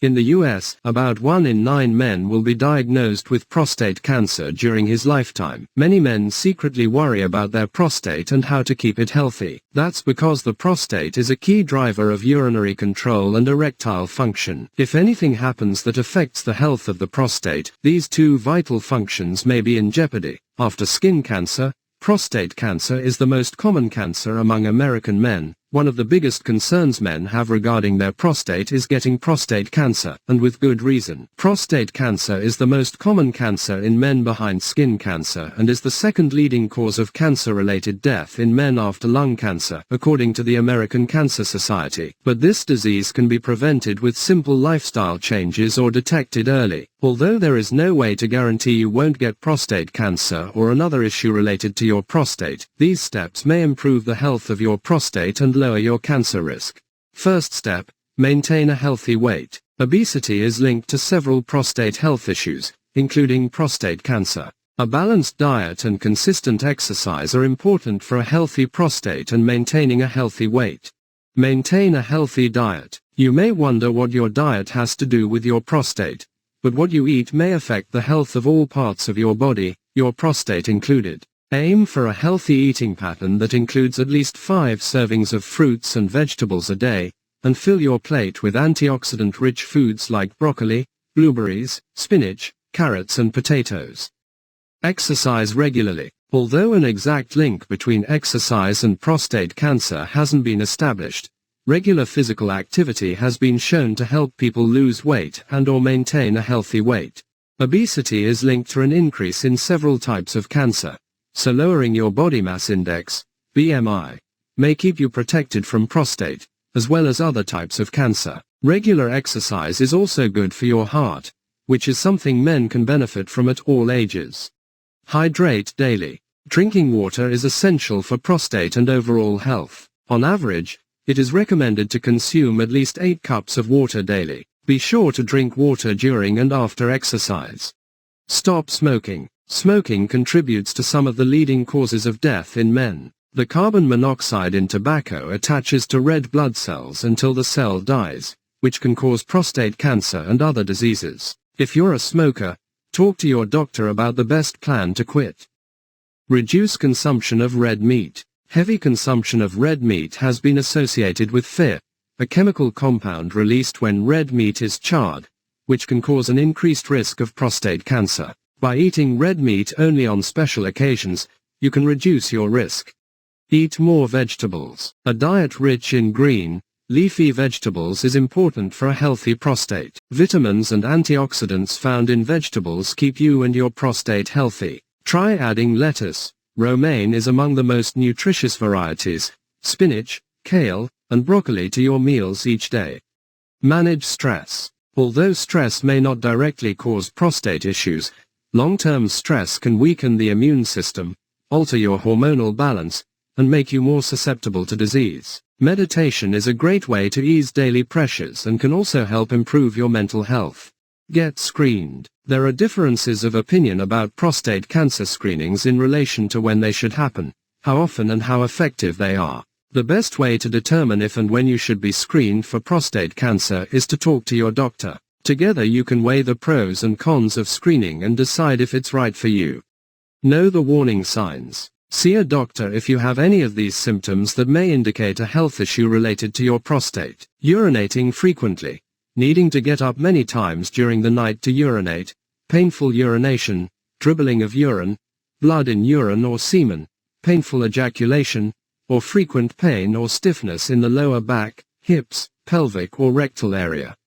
In the US, about 1 in 9 men will be diagnosed with prostate cancer during his lifetime. Many men secretly worry about their prostate and how to keep it healthy. That's because the prostate is a key driver of urinary control and erectile function. If anything happens that affects the health of the prostate, these two vital functions may be in jeopardy. After skin cancer, prostate cancer is the most common cancer among American men. One of the biggest concerns men have regarding their prostate is getting prostate cancer, and with good reason. Prostate cancer is the most common cancer in men behind skin cancer and is the second leading cause of cancer-related death in men after lung cancer, according to the American Cancer Society. But this disease can be prevented with simple lifestyle changes or detected early. Although there is no way to guarantee you won't get prostate cancer or another issue related to your prostate, these steps may improve the health of your prostate and lower your cancer risk. First step, maintain a healthy weight. Obesity is linked to several prostate health issues, including prostate cancer. A balanced diet and consistent exercise are important for a healthy prostate and maintaining a healthy weight. Maintain a healthy diet. You may wonder what your diet has to do with your prostate, but what you eat may affect the health of all parts of your body, your prostate included. Aim for a healthy eating pattern that includes at least 5 servings of fruits and vegetables a day, and fill your plate with antioxidant-rich foods like broccoli, blueberries, spinach, carrots and potatoes. Exercise regularly. Although an exact link between exercise and prostate cancer hasn't been established, regular physical activity has been shown to help people lose weight and/or maintain a healthy weight. Obesity is linked to an increase in several types of cancer. So lowering your body mass index, BMI, may keep you protected from prostate, as well as other types of cancer. Regular exercise is also good for your heart, which is something men can benefit from at all ages. Hydrate daily. Drinking water is essential for prostate and overall health. On average, it is recommended to consume at least 8 cups of water daily. Be sure to drink water during and after exercise. Stop smoking. Smoking contributes to some of the leading causes of death in men. The carbon monoxide in tobacco attaches to red blood cells until the cell dies, which can cause prostate cancer and other diseases. If you're a smoker, talk to your doctor about the best plan to quit. Reduce consumption of red meat. Heavy consumption of red meat has been associated with FIR, a chemical compound released when red meat is charred, which can cause an increased risk of prostate cancer. By eating red meat only on special occasions, you can reduce your risk. Eat more vegetables. A diet rich in green, leafy vegetables is important for a healthy prostate. Vitamins and antioxidants found in vegetables keep you and your prostate healthy. Try adding lettuce. Romaine is among the most nutritious varieties, spinach, kale, and broccoli to your meals each day. Manage stress. Although stress may not directly cause prostate issues, long-term stress can weaken the immune system, alter your hormonal balance, and make you more susceptible to disease. Meditation is a great way to ease daily pressures and can also help improve your mental health. Get screened. There are differences of opinion about prostate cancer screenings in relation to when they should happen, how often and how effective they are. The best way to determine if and when you should be screened for prostate cancer is to talk to your doctor. Together you can weigh the pros and cons of screening and decide if it's right for you. Know the warning signs. See a doctor if you have any of these symptoms that may indicate a health issue related to your prostate. Urinating frequently. Needing to get up many times during the night to urinate. Painful urination. Dribbling of urine. Blood in urine or semen. Painful ejaculation. Or frequent pain or stiffness in the lower back, hips, pelvic or rectal area.